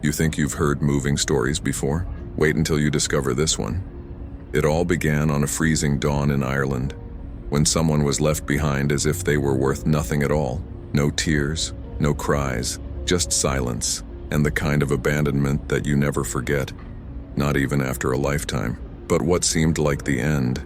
You think you've heard moving stories before? Wait until you discover this one. It all began on a freezing dawn in Ireland, when someone was left behind as if they were worth nothing at all. No tears, no cries, just silence, and the kind of abandonment that you never forget, not even after a lifetime. But what seemed like the end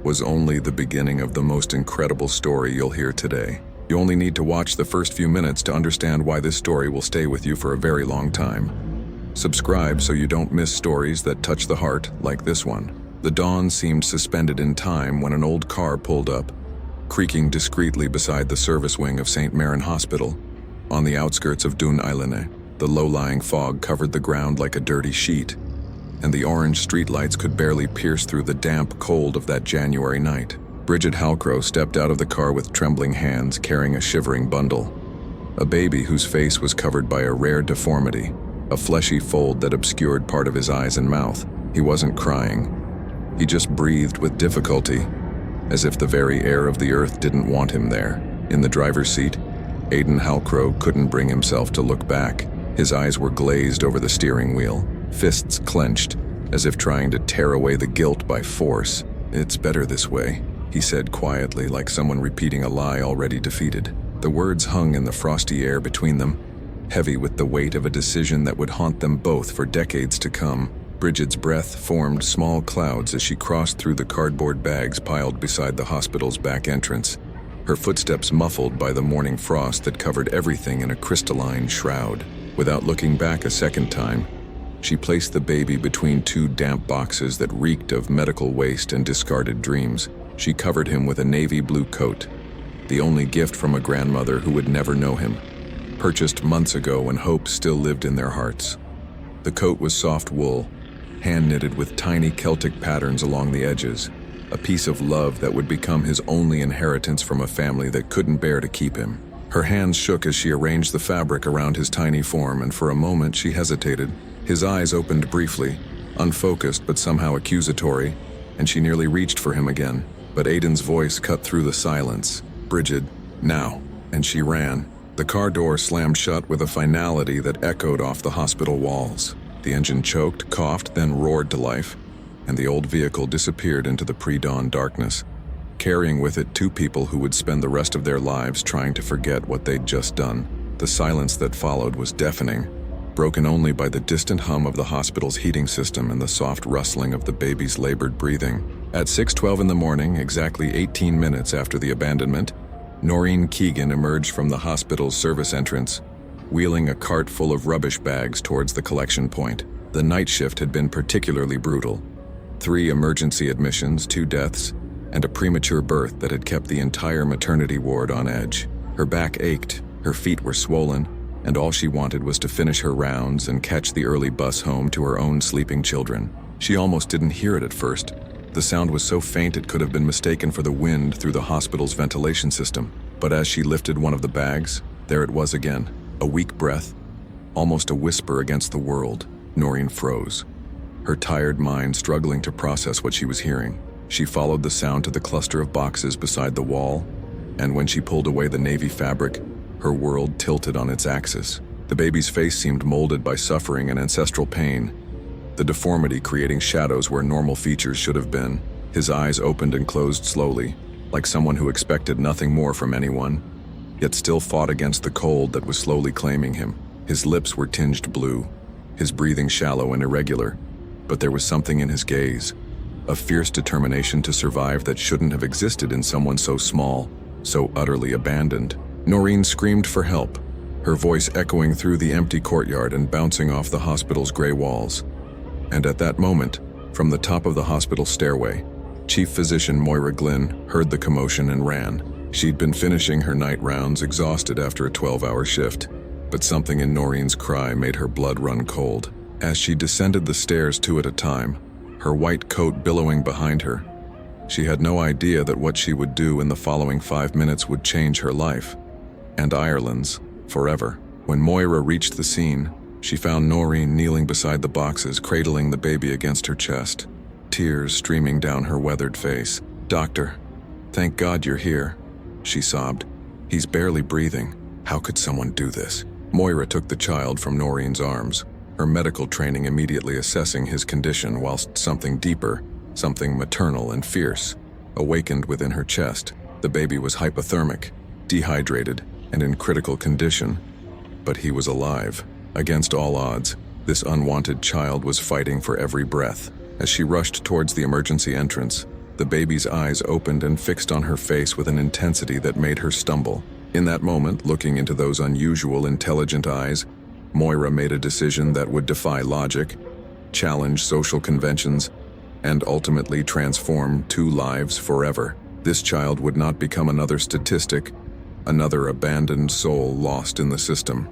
was only the beginning of the most incredible story you'll hear today. You only need to watch the first few minutes to understand why this story will stay with you for a very long time. Subscribe so you don't miss stories that touch the heart like this one. The dawn seemed suspended in time when an old car pulled up, creaking discreetly beside the service wing of St. Maron Hospital. On the outskirts of Dún Éileanna, the low-lying fog covered the ground like a dirty sheet, and the orange streetlights could barely pierce through the damp cold of that January night. Bridget Halcrow stepped out of the car with trembling hands, carrying a shivering bundle. A baby whose face was covered by a rare deformity, a fleshy fold that obscured part of his eyes and mouth. He wasn't crying. He just breathed with difficulty, as if the very air of the earth didn't want him there. In the driver's seat, Aidan Halcrow couldn't bring himself to look back. His eyes were glazed over the steering wheel, fists clenched, as if trying to tear away the guilt by force. "It's better this way," he said quietly, like someone repeating a lie already defeated. The words hung in the frosty air between them, heavy with the weight of a decision that would haunt them both for decades to come. Bridget's breath formed small clouds as she crossed through the cardboard bags piled beside the hospital's back entrance, her footsteps muffled by the morning frost that covered everything in a crystalline shroud. Without looking back a second time, she placed the baby between two damp boxes that reeked of medical waste and discarded dreams. She covered him with a navy blue coat, the only gift from a grandmother who would never know him, purchased months ago when hope still lived in their hearts. The coat was soft wool, hand-knitted with tiny Celtic patterns along the edges, a piece of love that would become his only inheritance from a family that couldn't bear to keep him. Her hands shook as she arranged the fabric around his tiny form, and for a moment she hesitated. His eyes opened briefly, unfocused but somehow accusatory, and she nearly reached for him again. But Aidan's voice cut through the silence. "Bridget, now." And she ran. The car door slammed shut with a finality that echoed off the hospital walls. The engine choked, coughed, then roared to life, and the old vehicle disappeared into the pre-dawn darkness, carrying with it two people who would spend the rest of their lives trying to forget what they'd just done. The silence that followed was deafening, broken only by the distant hum of the hospital's heating system and the soft rustling of the baby's labored breathing. At 6:12 in the morning, exactly 18 minutes after the abandonment, Noreen Keegan emerged from the hospital's service entrance, wheeling a cart full of rubbish bags towards the collection point. The night shift had been particularly brutal. 3 emergency admissions, 2 deaths, and a premature birth that had kept the entire maternity ward on edge. Her back ached, her feet were swollen, and all she wanted was to finish her rounds and catch the early bus home to her own sleeping children. She almost didn't hear it at first. The sound was so faint it could have been mistaken for the wind through the hospital's ventilation system. But as she lifted one of the bags, there it was again, a weak breath, almost a whisper against the world. Noreen froze, her tired mind struggling to process what she was hearing. She followed the sound to the cluster of boxes beside the wall, and when she pulled away the navy fabric, her world tilted on its axis. The baby's face seemed molded by suffering and ancestral pain, the deformity creating shadows where normal features should have been. His eyes opened and closed slowly, like someone who expected nothing more from anyone, yet still fought against the cold that was slowly claiming him. His lips were tinged blue, his breathing shallow and irregular, but there was something in his gaze, a fierce determination to survive that shouldn't have existed in someone so small, so utterly abandoned. Noreen screamed for help, her voice echoing through the empty courtyard and bouncing off the hospital's gray walls. And at that moment, from the top of the hospital stairway, Chief Physician Moira Glynn heard the commotion and ran. She'd been finishing her night rounds, exhausted after a 12-hour shift, but something in Noreen's cry made her blood run cold. As she descended the stairs 2 at a time, her white coat billowing behind her, she had no idea that what she would do in the following 5 minutes would change her life, and Ireland's, forever. When Moira reached the scene, she found Noreen kneeling beside the boxes, cradling the baby against her chest, tears streaming down her weathered face. "Doctor, thank God you're here," she sobbed. "He's barely breathing. How could someone do this?" Moira took the child from Noreen's arms, her medical training immediately assessing his condition, whilst something deeper, something maternal and fierce, awakened within her chest. The baby was hypothermic, dehydrated, and in critical condition. But he was alive. Against all odds, this unwanted child was fighting for every breath. As she rushed towards the emergency entrance, the baby's eyes opened and fixed on her face with an intensity that made her stumble. In that moment, looking into those unusual, intelligent eyes, Moira made a decision that would defy logic, challenge social conventions, and ultimately transform two lives forever. This child would not become another statistic, another abandoned soul lost in the system.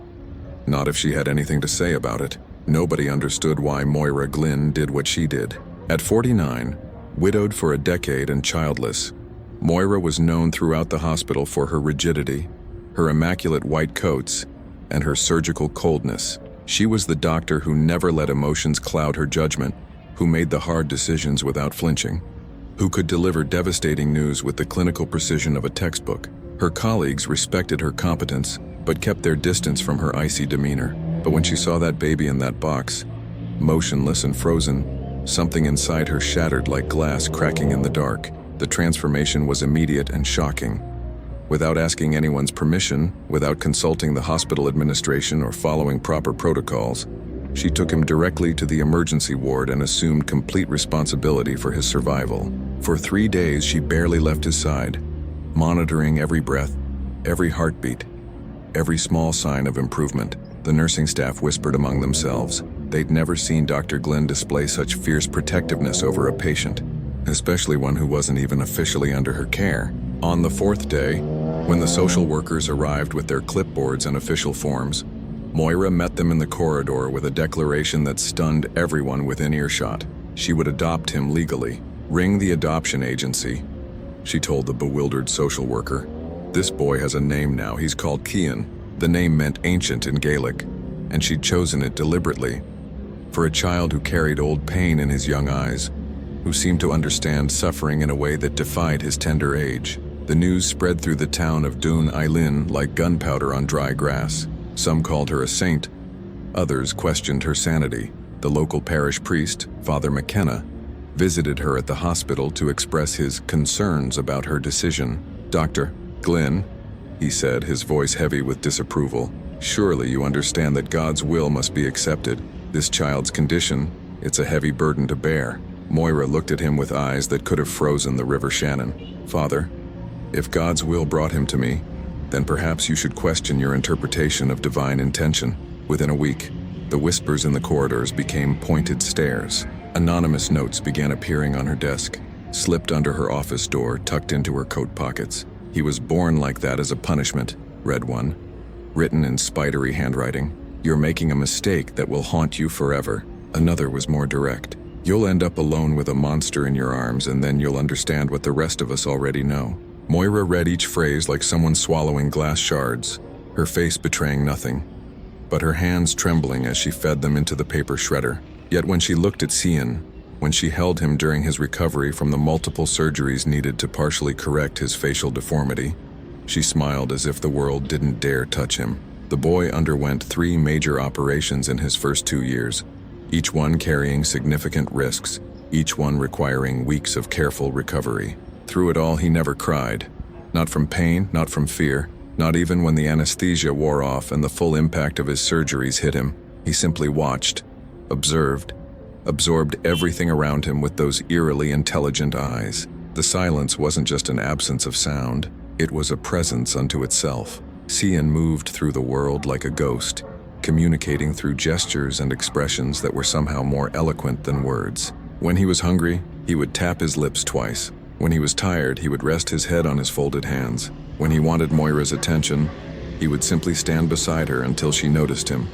Not if she had anything to say about it. Nobody understood why Moira Glynn did what she did. At 49, widowed for a decade and childless, Moira was known throughout the hospital for her rigidity, her immaculate white coats, and her surgical coldness. She was the doctor who never let emotions cloud her judgment, who made the hard decisions without flinching, who could deliver devastating news with the clinical precision of a textbook. Her colleagues respected her competence, but kept their distance from her icy demeanor. But when she saw that baby in that box, motionless and frozen, something inside her shattered like glass cracking in the dark. The transformation was immediate and shocking. Without asking anyone's permission, without consulting the hospital administration or following proper protocols, she took him directly to the emergency ward and assumed complete responsibility for his survival. For 3 days, she barely left his side, monitoring every breath, every heartbeat, every small sign of improvement. The nursing staff whispered among themselves. They'd never seen Dr. Glynn display such fierce protectiveness over a patient, especially one who wasn't even officially under her care. On the 4th day, when the social workers arrived with their clipboards and official forms, Moira met them in the corridor with a declaration that stunned everyone within earshot. She would adopt him legally. Ring the adoption agency, she told the bewildered social worker. This boy has a name now. He's called Cian. The name meant ancient in Gaelic, and she'd chosen it deliberately. For a child who carried old pain in his young eyes, who seemed to understand suffering in a way that defied his tender age. The news spread through the town of Dún Ailín like gunpowder on dry grass. Some called her a saint, others questioned her sanity. The local parish priest, Father McKenna, visited her at the hospital to express his concerns about her decision. "Dr. Glynn," he said, his voice heavy with disapproval, "surely you understand that God's will must be accepted. This child's condition, it's a heavy burden to bear." Moira looked at him with eyes that could have frozen the River Shannon. "Father, if God's will brought him to me, then perhaps you should question your interpretation of divine intention." Within a week, the whispers in the corridors became pointed stares. Anonymous notes began appearing on her desk, slipped under her office door, tucked into her coat pockets. "He was born like that as a punishment," read one, written in spidery handwriting. "You're making a mistake that will haunt you forever." Another was more direct. "You'll end up alone with a monster in your arms, and then you'll understand what the rest of us already know." Moira read each phrase like someone swallowing glass shards, her face betraying nothing, but her hands trembling as she fed them into the paper shredder. Yet when she looked at Cian, when she held him during his recovery from the multiple surgeries needed to partially correct his facial deformity, she smiled as if the world didn't dare touch him. The boy underwent 3 major operations in his first 2 years, each one carrying significant risks, each one requiring weeks of careful recovery. Through it all, he never cried. Not from pain, not from fear, not even when the anesthesia wore off and the full impact of his surgeries hit him. He simply watched, observed, absorbed everything around him with those eerily intelligent eyes. The silence wasn't just an absence of sound, it was a presence unto itself. Cian moved through the world like a ghost, communicating through gestures and expressions that were somehow more eloquent than words. When he was hungry, he would tap his lips twice. When he was tired, he would rest his head on his folded hands. When he wanted Moira's attention, he would simply stand beside her until she noticed him,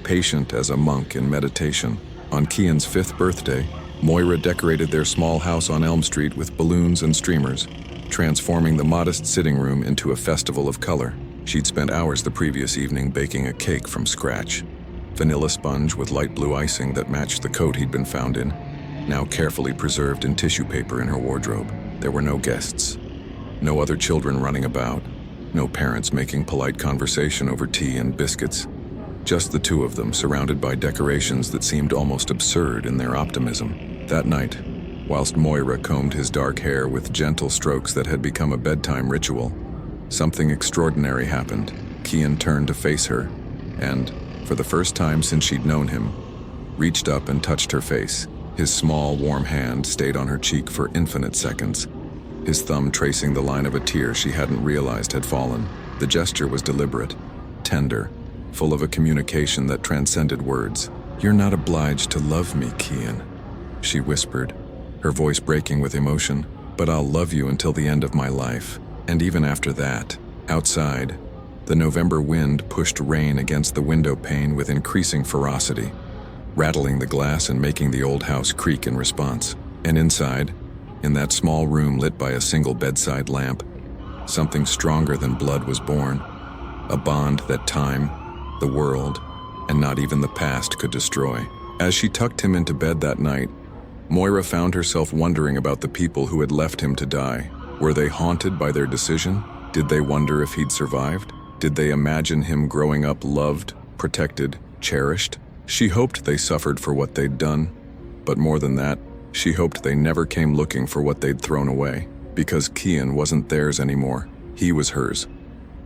patient as a monk in meditation. On Cian's 5th birthday, Moira decorated their small house on Elm Street with balloons and streamers, transforming the modest sitting room into a festival of color. She'd spent hours the previous evening baking a cake from scratch. Vanilla sponge with light blue icing that matched the coat he'd been found in, now carefully preserved in tissue paper in her wardrobe. There were no guests, no other children running about, no parents making polite conversation over tea and biscuits. Just the two of them, surrounded by decorations that seemed almost absurd in their optimism. That night, whilst Moira combed his dark hair with gentle strokes that had become a bedtime ritual, something extraordinary happened. Kian turned to face her, and, for the first time since she'd known him, reached up and touched her face. His small, warm hand stayed on her cheek for infinite seconds, his thumb tracing the line of a tear she hadn't realized had fallen. The gesture was deliberate, tender, full of a communication that transcended words. "You're not obliged to love me, Kian," she whispered, her voice breaking with emotion, "but I'll love you until the end of my life. And even after that." Outside, the November wind pushed rain against the window pane with increasing ferocity, rattling the glass and making the old house creak in response. And inside, in that small room lit by a single bedside lamp, something stronger than blood was born, a bond that time, the world, and not even the past could destroy. As she tucked him into bed that night, Moira found herself wondering about the people who had left him to die. Were they haunted by their decision? Did they wonder if he'd survived? Did they imagine him growing up loved, protected, cherished? She hoped they suffered for what they'd done, but more than that, she hoped they never came looking for what they'd thrown away, because Kian wasn't theirs anymore. He was hers,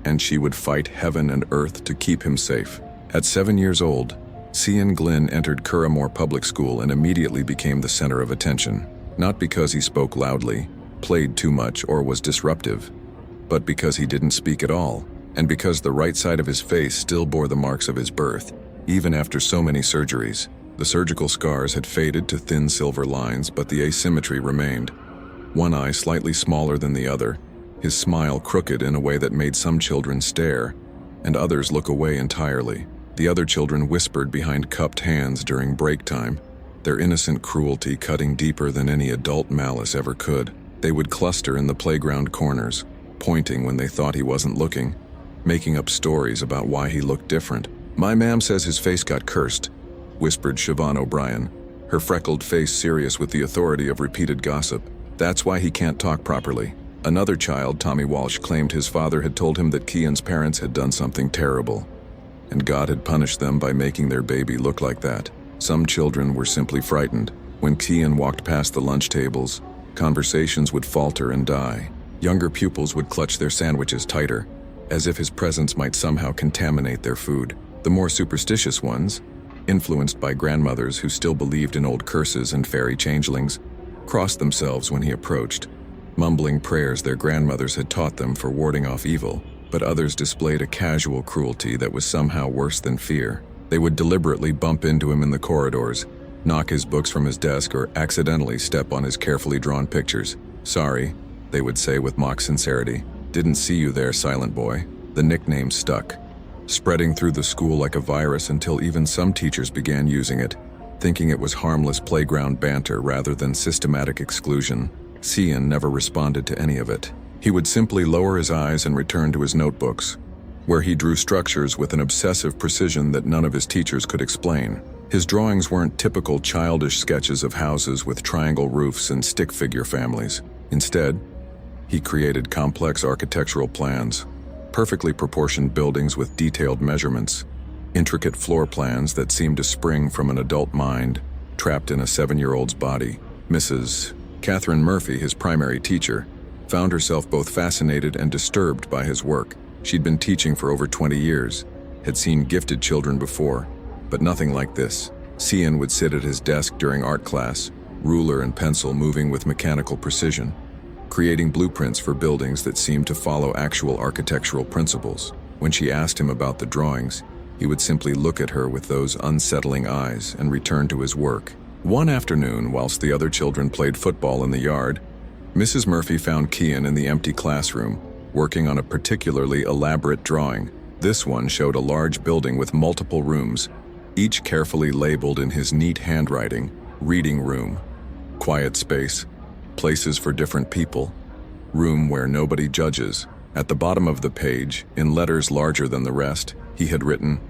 and she would fight heaven and earth to keep him safe. At 7 years old, Cian Glynn entered Curramore Public School and immediately became the center of attention, not because he spoke loudly, played too much, or was disruptive, but because he didn't speak at all, and because the right side of his face still bore the marks of his birth. Even after so many surgeries, the surgical scars had faded to thin silver lines, but the asymmetry remained. One eye slightly smaller than the other, his smile crooked in a way that made some children stare, and others look away entirely. The other children whispered behind cupped hands during break time, their innocent cruelty cutting deeper than any adult malice ever could. They would cluster in the playground corners, pointing when they thought he wasn't looking, making up stories about why he looked different. "My ma'am says his face got cursed," whispered Siobhan O'Brien, her freckled face serious with the authority of repeated gossip. "That's why he can't talk properly." Another child, Tommy Walsh, claimed his father had told him that Kian's parents had done something terrible, and God had punished them by making their baby look like that. Some children were simply frightened. When Kian walked past the lunch tables, conversations would falter and die. Younger pupils would clutch their sandwiches tighter, as if his presence might somehow contaminate their food. The more superstitious ones, influenced by grandmothers who still believed in old curses and fairy changelings, crossed themselves when he approached, mumbling prayers their grandmothers had taught them for warding off evil. But others displayed a casual cruelty that was somehow worse than fear. They would deliberately bump into him in the corridors, knock his books from his desk, or accidentally step on his carefully drawn pictures. "Sorry," they would say with mock sincerity. "Didn't see you there, silent boy." The nickname stuck, spreading through the school like a virus until even some teachers began using it, thinking it was harmless playground banter rather than systematic exclusion. Cian never responded to any of it. He would simply lower his eyes and return to his notebooks, where he drew structures with an obsessive precision that none of his teachers could explain. His drawings weren't typical childish sketches of houses with triangle roofs and stick figure families. Instead, he created complex architectural plans, perfectly proportioned buildings with detailed measurements, intricate floor plans that seemed to spring from an adult mind trapped in a 7-year-old's body. Mrs. Catherine Murphy, his primary teacher, found herself both fascinated and disturbed by his work. She'd been teaching for over 20 years, had seen gifted children before, but nothing like this. Cian would sit at his desk during art class, ruler and pencil moving with mechanical precision, creating blueprints for buildings that seemed to follow actual architectural principles. When she asked him about the drawings, he would simply look at her with those unsettling eyes and return to his work. One afternoon, whilst the other children played football in the yard, Mrs. Murphy found Kian in the empty classroom, working on a particularly elaborate drawing. This one showed a large building with multiple rooms, each carefully labeled in his neat handwriting: reading room, quiet space, places for different people, room where nobody judges. At the bottom of the page, in letters larger than the rest, he had written,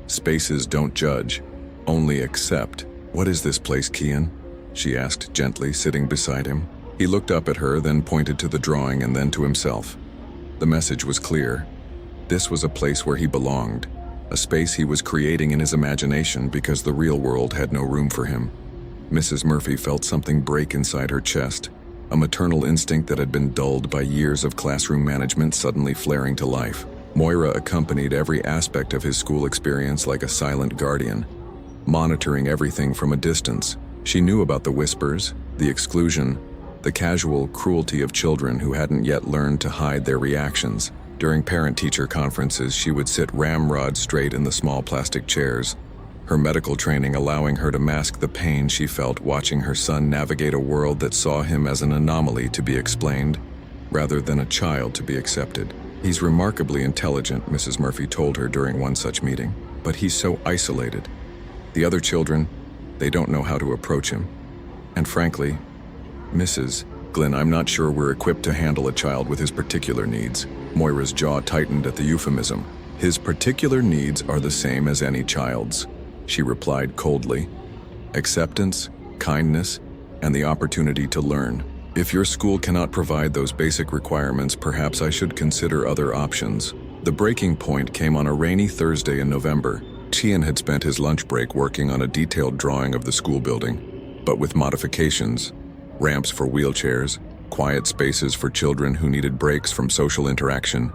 "Spaces don't judge, only accept." "What is this place, Kian?" she asked gently, sitting beside him. He looked up at her, then pointed to the drawing and then to himself. The message was clear. This was a place where he belonged, a space he was creating in his imagination because the real world had no room for him. Mrs. Murphy felt something break inside her chest, a maternal instinct that had been dulled by years of classroom management suddenly flaring to life. Moira accompanied every aspect of his school experience like a silent guardian, monitoring everything from a distance. She knew about the whispers, the exclusion, the casual cruelty of children who hadn't yet learned to hide their reactions. During parent-teacher conferences, she would sit ramrod straight in the small plastic chairs, her medical training allowing her to mask the pain she felt watching her son navigate a world that saw him as an anomaly to be explained, rather than a child to be accepted. "He's remarkably intelligent," Mrs. Murphy told her during one such meeting, "but he's so isolated. The other children, they don't know how to approach him. And frankly, Mrs. Glynn, I'm not sure we're equipped to handle a child with his particular needs." Moira's jaw tightened at the euphemism. "His particular needs are the same as any child's," she replied coldly. "Acceptance, kindness, and the opportunity to learn. If your school cannot provide those basic requirements, perhaps I should consider other options." The breaking point came on a rainy Thursday in November. Tian had spent his lunch break working on a detailed drawing of the school building, but with modifications: ramps for wheelchairs, quiet spaces for children who needed breaks from social interaction,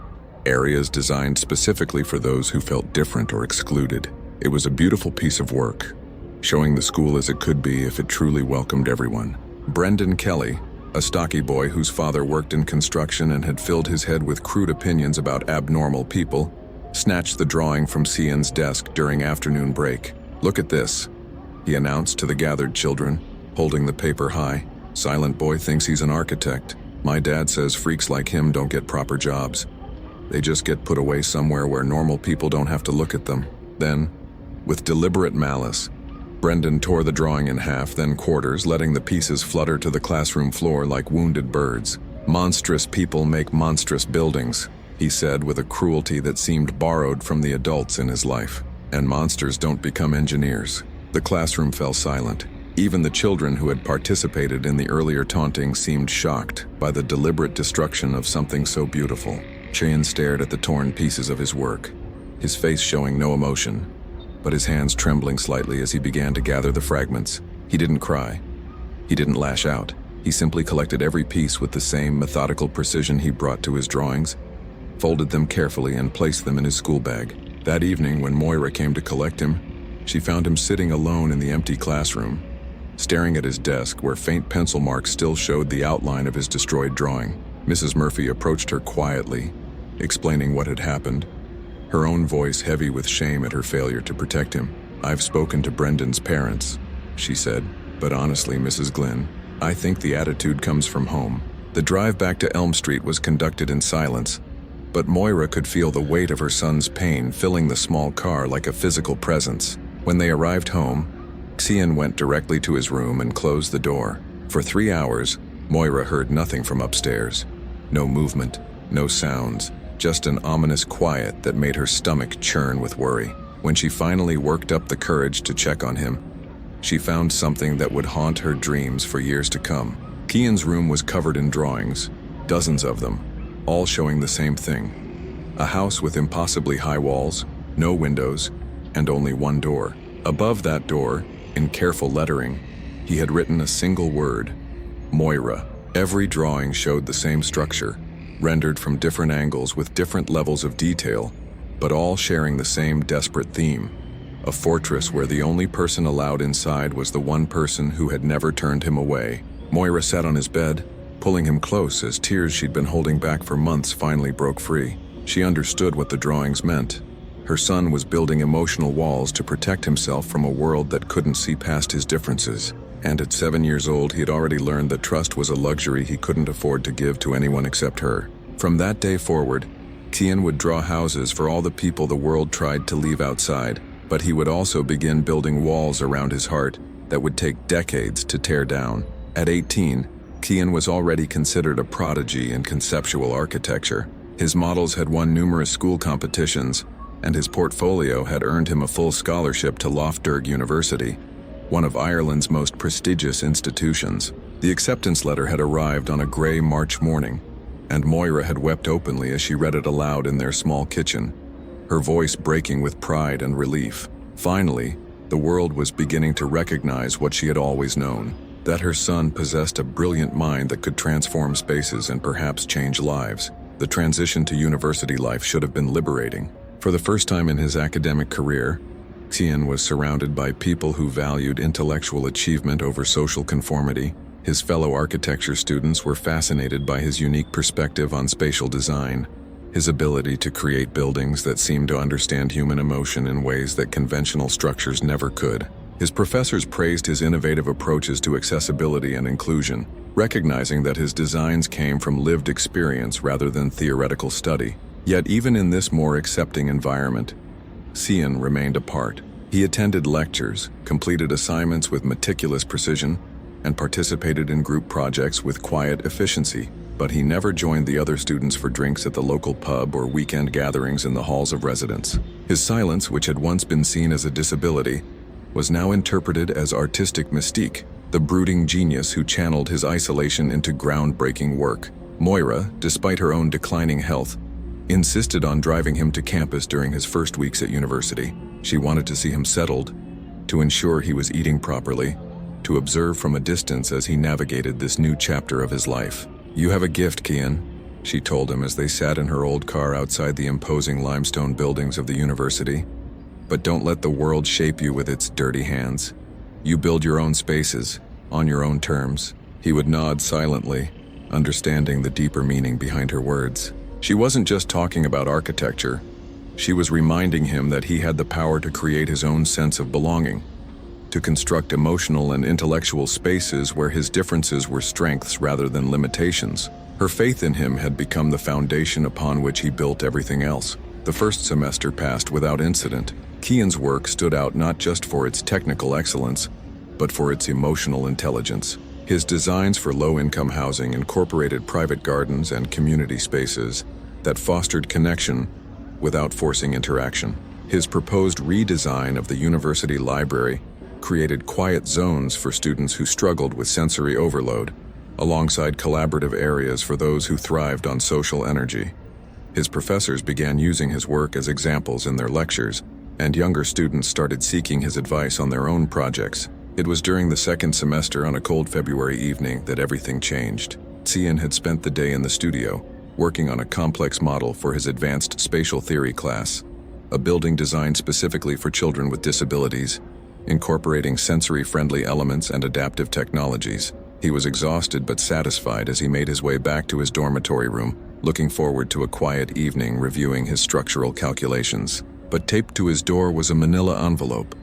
areas designed specifically for those who felt different or excluded. It was a beautiful piece of work, showing the school as it could be if it truly welcomed everyone. Brendan Kelly, a stocky boy whose father worked in construction and had filled his head with crude opinions about abnormal people, snatched the drawing from Cian's desk during afternoon break. "Look at this," he announced to the gathered children, holding the paper high. "Silent boy thinks he's an architect. My dad says freaks like him don't get proper jobs. They just get put away somewhere where normal people don't have to look at them." Then, with deliberate malice, Brendan tore the drawing in half, then quarters, letting the pieces flutter to the classroom floor like wounded birds. "Monstrous people make monstrous buildings," he said with a cruelty that seemed borrowed from the adults in his life. "And monsters don't become engineers." The classroom fell silent. Even the children who had participated in the earlier taunting seemed shocked by the deliberate destruction of something so beautiful. Tian stared at the torn pieces of his work, his face showing no emotion, but his hands trembling slightly as he began to gather the fragments. He didn't cry. He didn't lash out. He simply collected every piece with the same methodical precision he brought to his drawings, folded them carefully, and placed them in his school bag. That evening, when Moira came to collect him, she found him sitting alone in the empty classroom, staring at his desk where faint pencil marks still showed the outline of his destroyed drawing. Mrs. Murphy approached her quietly, explaining what had happened, her own voice heavy with shame at her failure to protect him. "I've spoken to Brendan's parents," she said, "but honestly, Mrs. Glynn, I think the attitude comes from home." The drive back to Elm Street was conducted in silence, but Moira could feel the weight of her son's pain filling the small car like a physical presence. When they arrived home, Cian went directly to his room and closed the door. For 3 hours, Moira heard nothing from upstairs. No movement, no sounds, just an ominous quiet that made her stomach churn with worry. When she finally worked up the courage to check on him, she found something that would haunt her dreams for years to come. Cian's room was covered in drawings, dozens of them, all showing the same thing. A house with impossibly high walls, no windows, and only one door. Above that door, in careful lettering, he had written a single word: Moira. Every drawing showed the same structure, rendered from different angles with different levels of detail, but all sharing the same desperate theme: a fortress where the only person allowed inside was the one person who had never turned him away. Moira sat on his bed, pulling him close as tears she'd been holding back for months finally broke free. She understood what the drawings meant. Her son was building emotional walls to protect himself from a world that couldn't see past his differences. And at 7 years old, he had already learned that trust was a luxury he couldn't afford to give to anyone except her. From that day forward, Cian would draw houses for all the people the world tried to leave outside, but he would also begin building walls around his heart that would take decades to tear down. At 18, Cian was already considered a prodigy in conceptual architecture. His models had won numerous school competitions, and his portfolio had earned him a full scholarship to Loughborough University, one of Ireland's most prestigious institutions. The acceptance letter had arrived on a gray March morning, and Moira had wept openly as she read it aloud in their small kitchen. her voice breaking with pride and relief. Finally, the world was beginning to recognize what she had always known, that her son possessed a brilliant mind that could transform spaces and perhaps change lives. The transition to university life should have been liberating. For the first time in his academic career, Xian was surrounded by people who valued intellectual achievement over social conformity. His fellow architecture students were fascinated by his unique perspective on spatial design, his ability to create buildings that seemed to understand human emotion in ways that conventional structures never could. His professors praised his innovative approaches to accessibility and inclusion, recognizing that his designs came from lived experience rather than theoretical study. Yet even in this more accepting environment, Xian remained apart. He attended lectures, completed assignments with meticulous precision, and participated in group projects with quiet efficiency, but he never joined the other students for drinks at the local pub or weekend gatherings in the halls of residence. His silence, which had once been seen as a disability, was now interpreted as artistic mystique, the brooding genius who channeled his isolation into groundbreaking work. Moira, despite her own declining health, insisted on driving him to campus during his first weeks at university. She wanted to see him settled, to ensure he was eating properly, to observe from a distance as he navigated this new chapter of his life. "You have a gift, Qian," she told him as they sat in her old car outside the imposing limestone buildings of the university. "But don't let the world shape you with its dirty hands. You build your own spaces, on your own terms." He would nod silently, understanding the deeper meaning behind her words. She wasn't just talking about architecture. She was reminding him that he had the power to create his own sense of belonging, to construct emotional and intellectual spaces where his differences were strengths rather than limitations. Her faith in him had become the foundation upon which he built everything else. The first semester passed without incident. Qian's work stood out not just for its technical excellence, but for its emotional intelligence. His designs for low-income housing incorporated private gardens and community spaces that fostered connection without forcing interaction. His proposed redesign of the university library created quiet zones for students who struggled with sensory overload, alongside collaborative areas for those who thrived on social energy. His professors began using his work as examples in their lectures, and younger students started seeking his advice on their own projects. It was during the second semester on a cold February evening that everything changed. Xian had spent the day in the studio, working on a complex model for his advanced spatial theory class, a building designed specifically for children with disabilities, incorporating sensory-friendly elements and adaptive technologies. He was exhausted but satisfied as he made his way back to his dormitory room, looking forward to a quiet evening reviewing his structural calculations. But taped to his door was a manila envelope,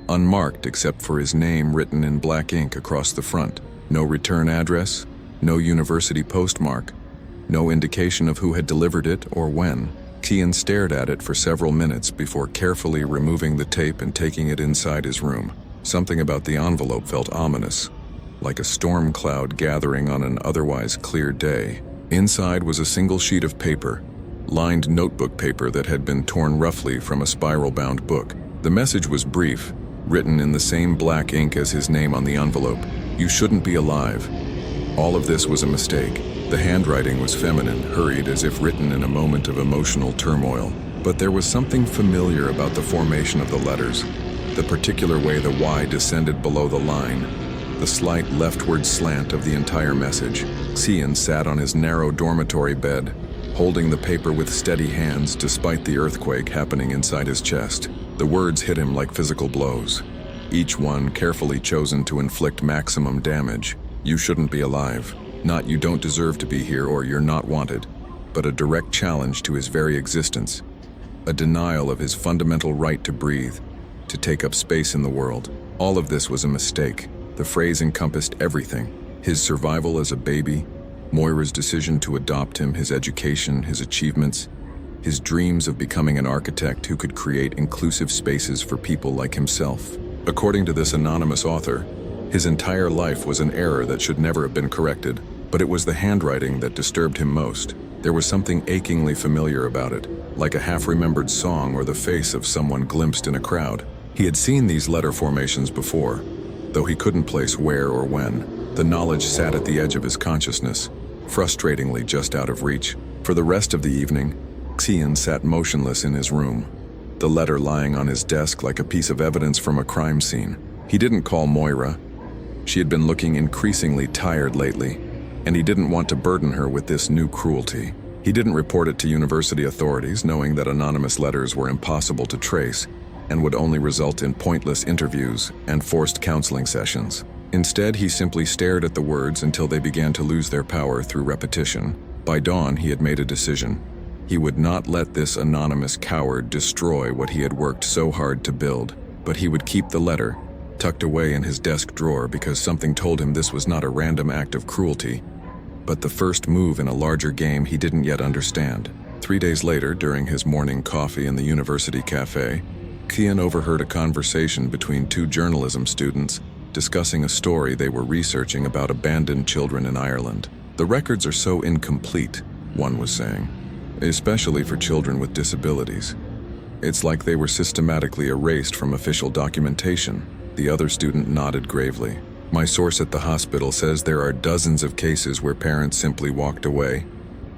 unmarked except for his name written in black ink across the front. No return address, no university postmark, no indication of who had delivered it or when. Qian stared at it for several minutes before carefully removing the tape and taking it inside his room. Something about the envelope felt ominous, like a storm cloud gathering on an otherwise clear day. Inside was a single sheet of paper, lined notebook paper that had been torn roughly from a spiral-bound book. The message was brief, written in the same black ink as his name on the envelope. "You shouldn't be alive." All of this was a mistake. The handwriting was feminine, hurried as if written in a moment of emotional turmoil. But there was something familiar about the formation of the letters, the particular way the Y descended below the line, the slight leftward slant of the entire message. Xian sat on his narrow dormitory bed, holding the paper with steady hands despite the earthquake happening inside his chest. The words hit him like physical blows, each one carefully chosen to inflict maximum damage. "You shouldn't be alive." Not "you don't deserve to be here" or "you're not wanted," but a direct challenge to his very existence, a denial of his fundamental right to breathe, to take up space in the world. All of this was a mistake. The phrase encompassed everything: his survival as a baby, Moira's decision to adopt him, his education, his achievements, his dreams of becoming an architect who could create inclusive spaces for people like himself. According to this anonymous author, his entire life was an error that should never have been corrected, but it was the handwriting that disturbed him most. There was something achingly familiar about it, like a half-remembered song or the face of someone glimpsed in a crowd. He had seen these letter formations before, though he couldn't place where or when. The knowledge sat at the edge of his consciousness, frustratingly just out of reach. For the rest of the evening, Xian sat motionless in his room, the letter lying on his desk like a piece of evidence from a crime scene. He didn't call Moira. She had been looking increasingly tired lately, and he didn't want to burden her with this new cruelty. He didn't report it to university authorities, knowing that anonymous letters were impossible to trace and would only result in pointless interviews and forced counseling sessions. Instead, he simply stared at the words until they began to lose their power through repetition. By dawn, he had made a decision. He would not let this anonymous coward destroy what he had worked so hard to build, but he would keep the letter tucked away in his desk drawer because something told him this was not a random act of cruelty, but the first move in a larger game he didn't yet understand. 3 days later, during his morning coffee in the university cafe, Kian overheard a conversation between two journalism students discussing a story they were researching about abandoned children in Ireland. "The records are so incomplete," one was saying, "especially for children with disabilities. It's like they were systematically erased from official documentation." The other student nodded gravely. "My source at the hospital says there are dozens of cases where parents simply walked away,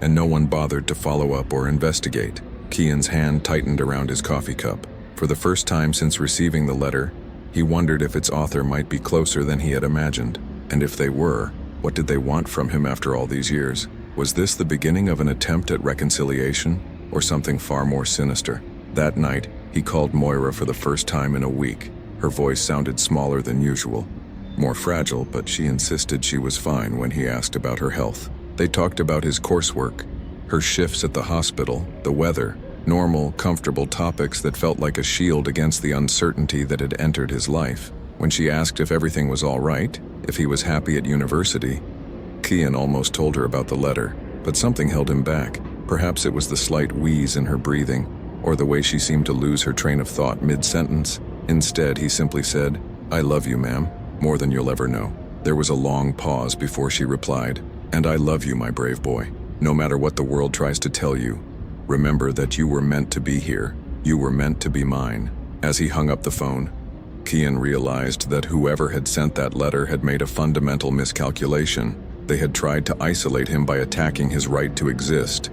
and no one bothered to follow up or investigate." Kian's hand tightened around his coffee cup. For the first time since receiving the letter, he wondered if its author might be closer than he had imagined. And if they were, what did they want from him after all these years? Was this the beginning of an attempt at reconciliation, or something far more sinister? That night, he called Moira for the first time in a week. Her voice sounded smaller than usual, more fragile, but she insisted she was fine when he asked about her health. They talked about his coursework, her shifts at the hospital, the weather, normal, comfortable topics that felt like a shield against the uncertainty that had entered his life. When she asked if everything was all right, if he was happy at university, Kian almost told her about the letter, but something held him back. Perhaps it was the slight wheeze in her breathing, or the way she seemed to lose her train of thought mid-sentence. Instead, he simply said, "I love you, ma'am, more than you'll ever know." There was a long pause before she replied, "And I love you, my brave boy. No matter what the world tries to tell you, remember that you were meant to be here. You were meant to be mine." As he hung up the phone, Kian realized that whoever had sent that letter had made a fundamental miscalculation. They had tried to isolate him by attacking his right to exist,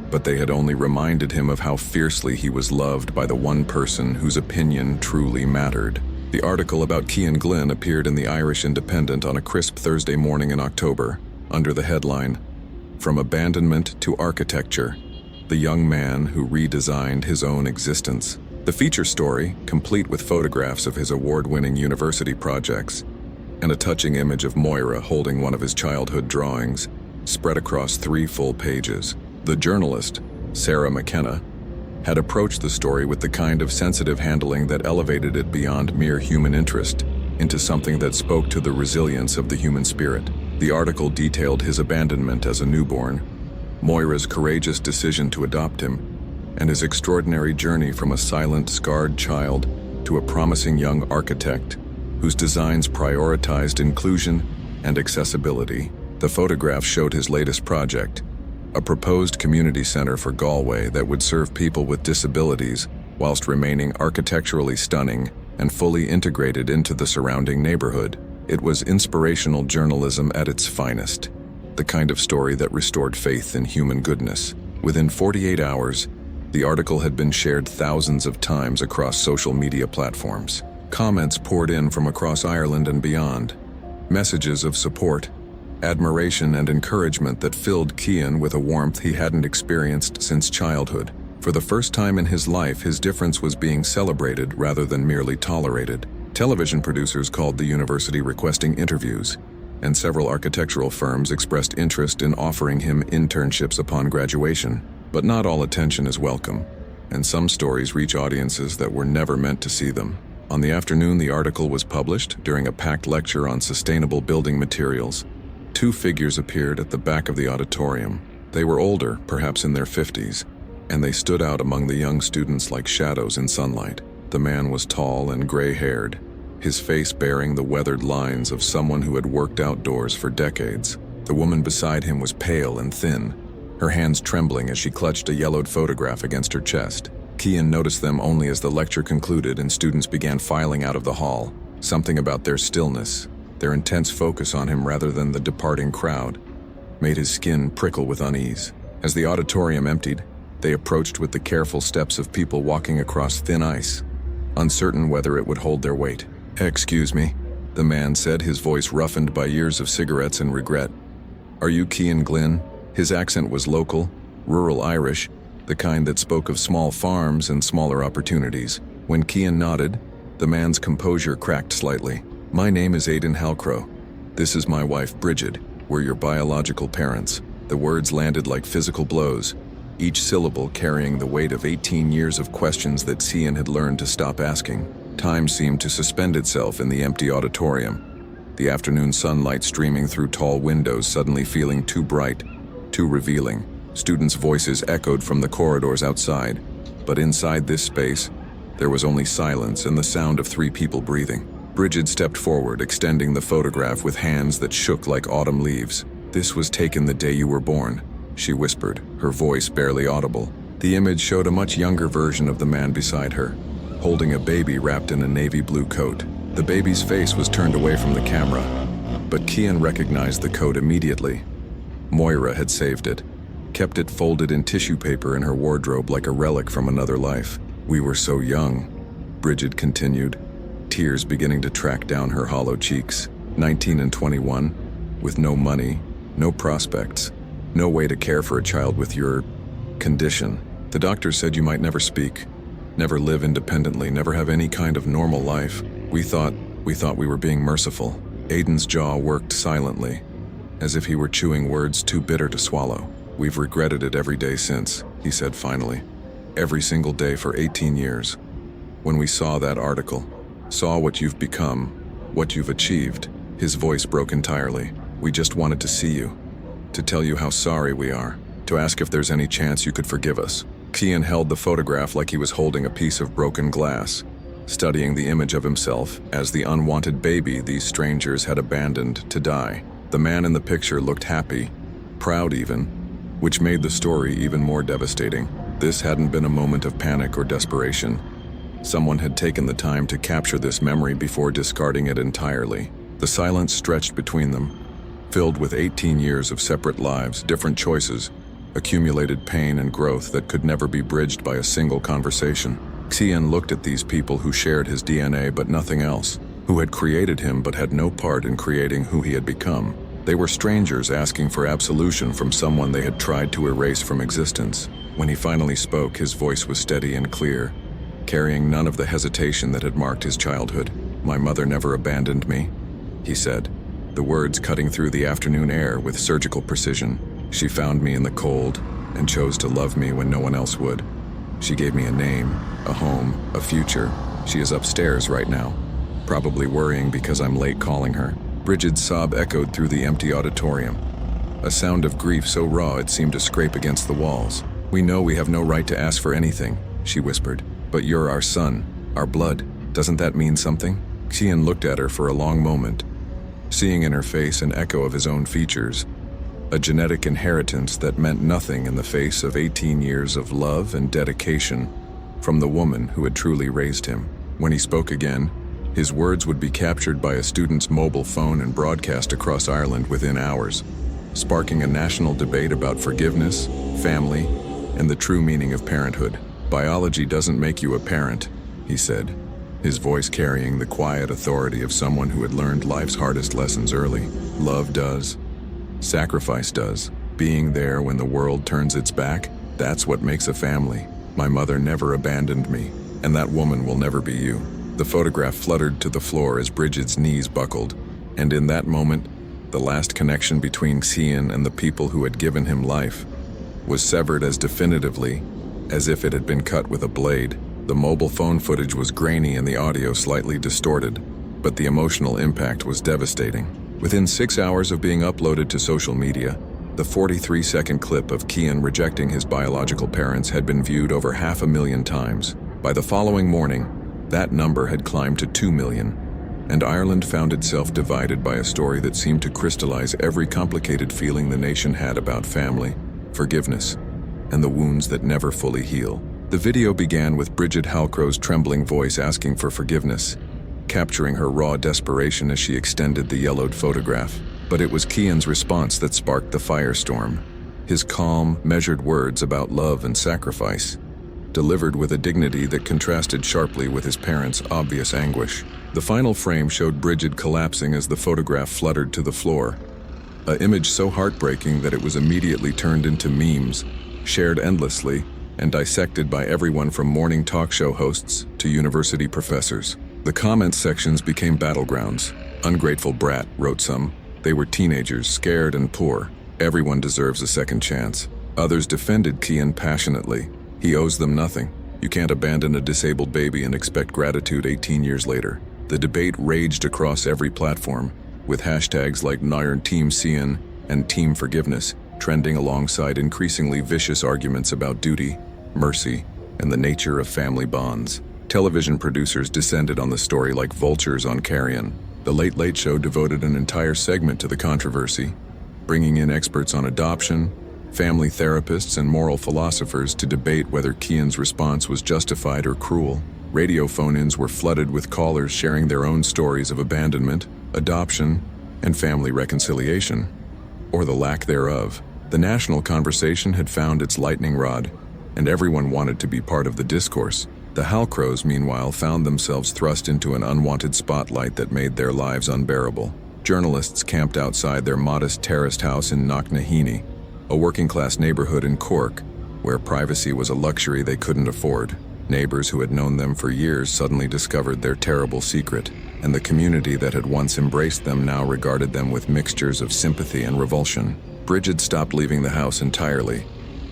but they had only reminded him of how fiercely he was loved by the one person whose opinion truly mattered. The article about Kian Glynn appeared in the Irish Independent on a crisp Thursday morning in October, under the headline, "From Abandonment to Architecture, the Young Man Who Redesigned His Own Existence." The feature story, complete with photographs of his award-winning university projects, and a touching image of Moira holding one of his childhood drawings, spread across 3 full pages. The journalist, Sarah McKenna, had approached the story with the kind of sensitive handling that elevated it beyond mere human interest into something that spoke to the resilience of the human spirit. The article detailed his abandonment as a newborn, Moira's courageous decision to adopt him, and his extraordinary journey from a silent, scarred child to a promising young architect whose designs prioritized inclusion and accessibility. The photographs showed his latest project, a proposed community center for Galway that would serve people with disabilities whilst remaining architecturally stunning and fully integrated into the surrounding neighborhood. It was inspirational journalism at its finest, the kind of story that restored faith in human goodness. Within 48 hours, the article had been shared thousands of times across social media platforms. Comments poured in from across Ireland and beyond, messages of support, admiration, and encouragement that filled Kian with a warmth he hadn't experienced since childhood. For the first time in his life, his difference was being celebrated rather than merely tolerated. Television producers called the university requesting interviews, and several architectural firms expressed interest in offering him internships upon graduation. But not all attention is welcome, and some stories reach audiences that were never meant to see them. On the afternoon the article was published, during a packed lecture on sustainable building materials, 2 figures appeared at the back of the auditorium. They were older, perhaps in their 50s, and they stood out among the young students like shadows in sunlight. The man was tall and gray-haired, his face bearing the weathered lines of someone who had worked outdoors for decades. The woman beside him was pale and thin, her hands trembling as she clutched a yellowed photograph against her chest. Kian noticed them only as the lecture concluded and students began filing out of the hall. Something about their stillness, their intense focus on him rather than the departing crowd, made his skin prickle with unease. As the auditorium emptied, They approached with the careful steps of people walking across thin ice, uncertain whether it would hold their weight. "Excuse me," the man said, his voice roughened by years of cigarettes and regret. "Are you Cian Glynn?" His accent was local, rural Irish, the kind that spoke of small farms and smaller opportunities. When Cian nodded, the man's composure cracked slightly. "My name is Aidan Halcrow. This is my wife, Bridget. We're your biological parents." The words landed like physical blows, each syllable carrying the weight of 18 years of questions that Cian had learned to stop asking. Time seemed to suspend itself in the empty auditorium, the afternoon sunlight streaming through tall windows suddenly feeling too bright, too revealing. Students' voices echoed from the corridors outside, but inside this space, there was only silence and the sound of 3 people breathing. Bridget stepped forward, extending the photograph with hands that shook like autumn leaves. "This was taken the day you were born," she whispered, her voice barely audible. The image showed a much younger version of the man beside her, holding a baby wrapped in a navy blue coat. The baby's face was turned away from the camera, but Cian recognized the coat immediately. Moira had saved it, kept it folded in tissue paper in her wardrobe like a relic from another life. "We were so young," Bridget continued, tears beginning to track down her hollow cheeks. 19 and 21, with no money, no prospects, no way to care for a child with your condition. The doctor said you might never speak, never live independently, never have any kind of normal life. We thought we were being merciful." Aidan's jaw worked silently, as if he were chewing words too bitter to swallow. "We've regretted it every day since," he said finally. "Every single day for 18 years. When we saw that article, saw what you've become, what you've achieved," his voice broke entirely. "We just wanted to see you, to tell you how sorry we are, to ask if there's any chance you could forgive us." Cian held the photograph like he was holding a piece of broken glass, studying the image of himself as the unwanted baby these strangers had abandoned to die. The man in the picture looked happy, proud even, which made the story even more devastating. This hadn't been a moment of panic or desperation. Someone had taken the time to capture this memory before discarding it entirely. The silence stretched between them, filled with 18 years of separate lives, different choices, accumulated pain and growth that could never be bridged by a single conversation. Cian looked at these people who shared his DNA but nothing else, who had created him but had no part in creating who he had become. They were strangers asking for absolution from someone they had tried to erase from existence. When he finally spoke, his voice was steady and clear, carrying none of the hesitation that had marked his childhood. "My mother never abandoned me," he said, the words cutting through the afternoon air with surgical precision. "She found me in the cold and chose to love me when no one else would. She gave me a name, a home, a future. She is upstairs right now, probably worrying because I'm late calling her." Bridget's sob echoed through the empty auditorium, a sound of grief so raw it seemed to scrape against the walls. "We know we have no right to ask for anything," she whispered, "but you're our son, our blood. Doesn't that mean something?" Cian looked at her for a long moment, seeing in her face an echo of his own features, a genetic inheritance that meant nothing in the face of 18 years of love and dedication from the woman who had truly raised him. When he spoke again, his words would be captured by a student's mobile phone and broadcast across Ireland within hours, sparking a national debate about forgiveness, family, and the true meaning of parenthood. "Biology doesn't make you a parent," he said, his voice carrying the quiet authority of someone who had learned life's hardest lessons early. "Love does. Sacrifice does. Being there when the world turns its back, that's what makes a family. My mother never abandoned me, and that woman will never be you." The photograph fluttered to the floor as Bridget's knees buckled, and in that moment, the last connection between Cian and the people who had given him life was severed as definitively as if it had been cut with a blade. The mobile phone footage was grainy and the audio slightly distorted, but the emotional impact was devastating. Within 6 hours of being uploaded to social media, the 43-second clip of Cian rejecting his biological parents had been viewed over 500,000 times. By the following morning, that number had climbed to 2 million, and Ireland found itself divided by a story that seemed to crystallize every complicated feeling the nation had about family, forgiveness, and the wounds that never fully heal. The video began with Bridget Halcrow's trembling voice asking for forgiveness, capturing her raw desperation as she extended the yellowed photograph. But it was Cian's response that sparked the firestorm. His calm, measured words about love and sacrifice, delivered with a dignity that contrasted sharply with his parents' obvious anguish. The final frame showed Bridget collapsing as the photograph fluttered to the floor, an image so heartbreaking that it was immediately turned into memes, shared endlessly, and dissected by everyone from morning talk show hosts to university professors. The comments sections became battlegrounds. "Ungrateful brat," wrote some. They were teenagers, scared and poor. Everyone deserves a second chance. Others defended Kian passionately. He owes them nothing. You can't abandon a disabled baby and expect gratitude 18 years later. The debate raged across every platform, with hashtags like #TeamCian and Team Forgiveness trending alongside increasingly vicious arguments about duty, mercy, and the nature of family bonds. Television producers descended on the story like vultures on carrion. The Late Late Show devoted an entire segment to the controversy, bringing in experts on adoption, family therapists, and moral philosophers to debate whether Kian's response was justified or cruel. Radio phone-ins were flooded with callers sharing their own stories of abandonment, adoption, and family reconciliation, or the lack thereof. The national conversation had found its lightning rod, and everyone wanted to be part of the discourse. The Halcrows, meanwhile, found themselves thrust into an unwanted spotlight that made their lives unbearable. Journalists camped outside their modest terraced house in Knocknaheeny, a working-class neighborhood in Cork, where privacy was a luxury they couldn't afford. Neighbors who had known them for years suddenly discovered their terrible secret, and the community that had once embraced them now regarded them with mixtures of sympathy and revulsion. Bridget stopped leaving the house entirely,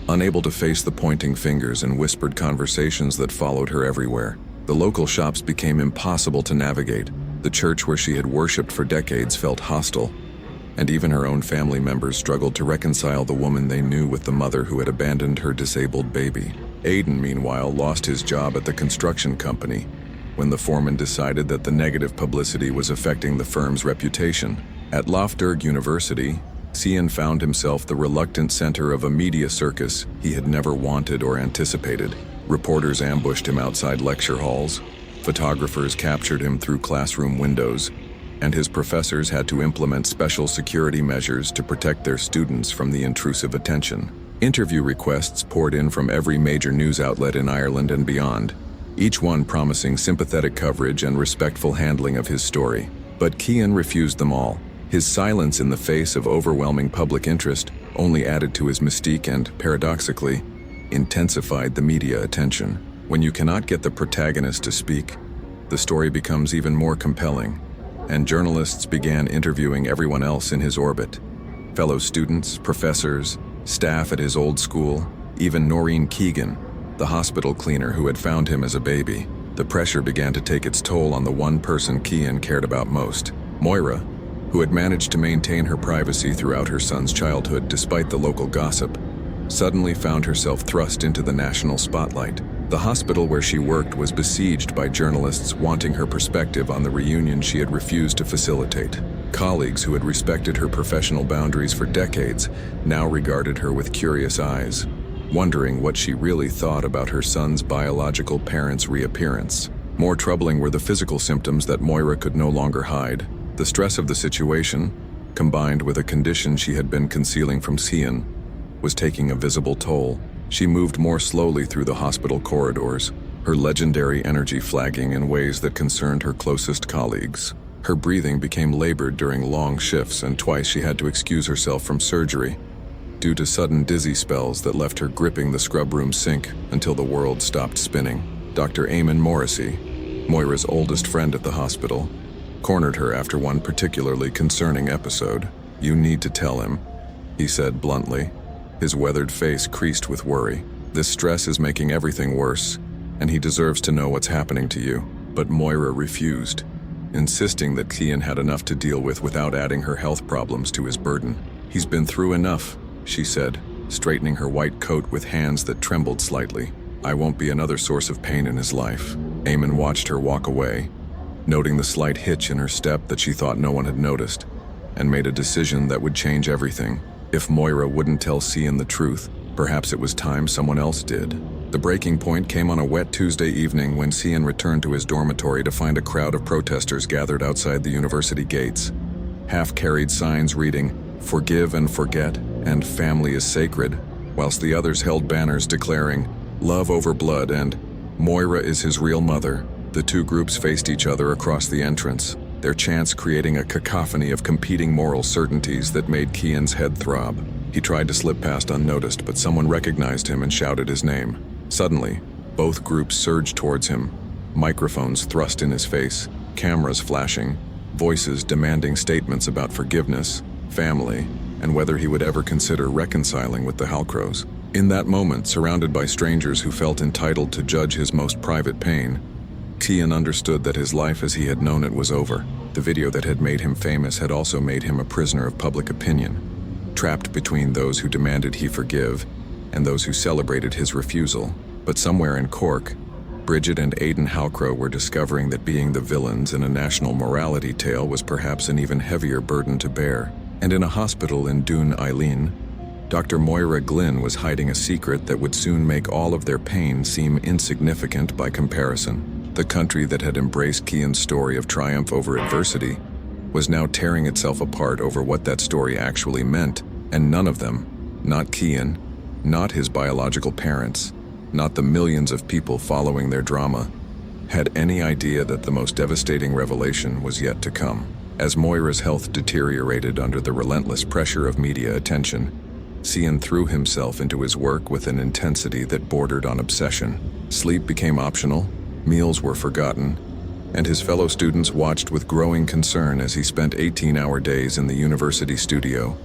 unable to face the pointing fingers and whispered conversations that followed her everywhere. The local shops became impossible to navigate. The church where she had worshipped for decades felt hostile, and even her own family members struggled to reconcile the woman they knew with the mother who had abandoned her disabled baby. Aidan, meanwhile, lost his job at the construction company when the foreman decided that the negative publicity was affecting the firm's reputation. At Loughderg University, Cian found himself the reluctant center of a media circus he had never wanted or anticipated. Reporters ambushed him outside lecture halls, photographers captured him through classroom windows, and his professors had to implement special security measures to protect their students from the intrusive attention. Interview requests poured in from every major news outlet in Ireland and beyond, each one promising sympathetic coverage and respectful handling of his story. But Cian refused them all. His silence in the face of overwhelming public interest only added to his mystique and, paradoxically, intensified the media attention. When you cannot get the protagonist to speak, the story becomes even more compelling, and journalists began interviewing everyone else in his orbit. Fellow students, professors, staff at his old school, even Noreen Keegan, the hospital cleaner who had found him as a baby. The pressure began to take its toll on the one person Cian cared about most. Moira, who had managed to maintain her privacy throughout her son's childhood despite the local gossip, suddenly found herself thrust into the national spotlight. The hospital where she worked was besieged by journalists wanting her perspective on the reunion she had refused to facilitate. Colleagues who had respected her professional boundaries for decades now regarded her with curious eyes, wondering what she really thought about her son's biological parents' reappearance. More troubling were the physical symptoms that Moira could no longer hide. The stress of the situation, combined with a condition she had been concealing from Cian, was taking a visible toll. She moved more slowly through the hospital corridors, her legendary energy flagging in ways that concerned her closest colleagues. Her breathing became labored during long shifts, and twice she had to excuse herself from surgery due to sudden dizzy spells that left her gripping the scrub room sink until the world stopped spinning. Dr. Eamon Morrissey, Moira's oldest friend at the hospital, cornered her after one particularly concerning episode. "You need to tell him," he said bluntly, his weathered face creased with worry. "This stress is making everything worse, and he deserves to know what's happening to you." But Moira refused, insisting that Cian had enough to deal with without adding her health problems to his burden. "He's been through enough," she said, straightening her white coat with hands that trembled slightly. "I won't be another source of pain in his life." Eamon watched her walk away, noting the slight hitch in her step that she thought no one had noticed, and made a decision that would change everything. If Moira wouldn't tell Cian the truth, perhaps it was time someone else did. The breaking point came on a wet Tuesday evening when Cian returned to his dormitory to find a crowd of protesters gathered outside the university gates. Half-carried signs reading, "Forgive and forget," and family is sacred, whilst the others held banners declaring love over blood and Moira is his real mother. The two groups faced each other across the entrance, their chants creating a cacophony of competing moral certainties that made Kian's head throb. He tried to slip past unnoticed, but someone recognized him and shouted his name. Suddenly, both groups surged towards him, microphones thrust in his face, cameras flashing, voices demanding statements about forgiveness, family, and whether he would ever consider reconciling with the Halcrows. In that moment, surrounded by strangers who felt entitled to judge his most private pain, Kian understood that his life as he had known it was over. The video that had made him famous had also made him a prisoner of public opinion, trapped between those who demanded he forgive and those who celebrated his refusal. But somewhere in Cork, Bridget and Aidan Halcrow were discovering that being the villains in a national morality tale was perhaps an even heavier burden to bear. And in a hospital in Doon Eileen, Dr. Moira Glynn was hiding a secret that would soon make all of their pain seem insignificant by comparison. The country that had embraced Kian's story of triumph over adversity was now tearing itself apart over what that story actually meant, and none of them, not Kian, not his biological parents, not the millions of people following their drama, had any idea that the most devastating revelation was yet to come. As Moira's health deteriorated under the relentless pressure of media attention, Cian threw himself into his work with an intensity that bordered on obsession. Sleep became optional, meals were forgotten, and his fellow students watched with growing concern as he spent 18-hour days in the university studio,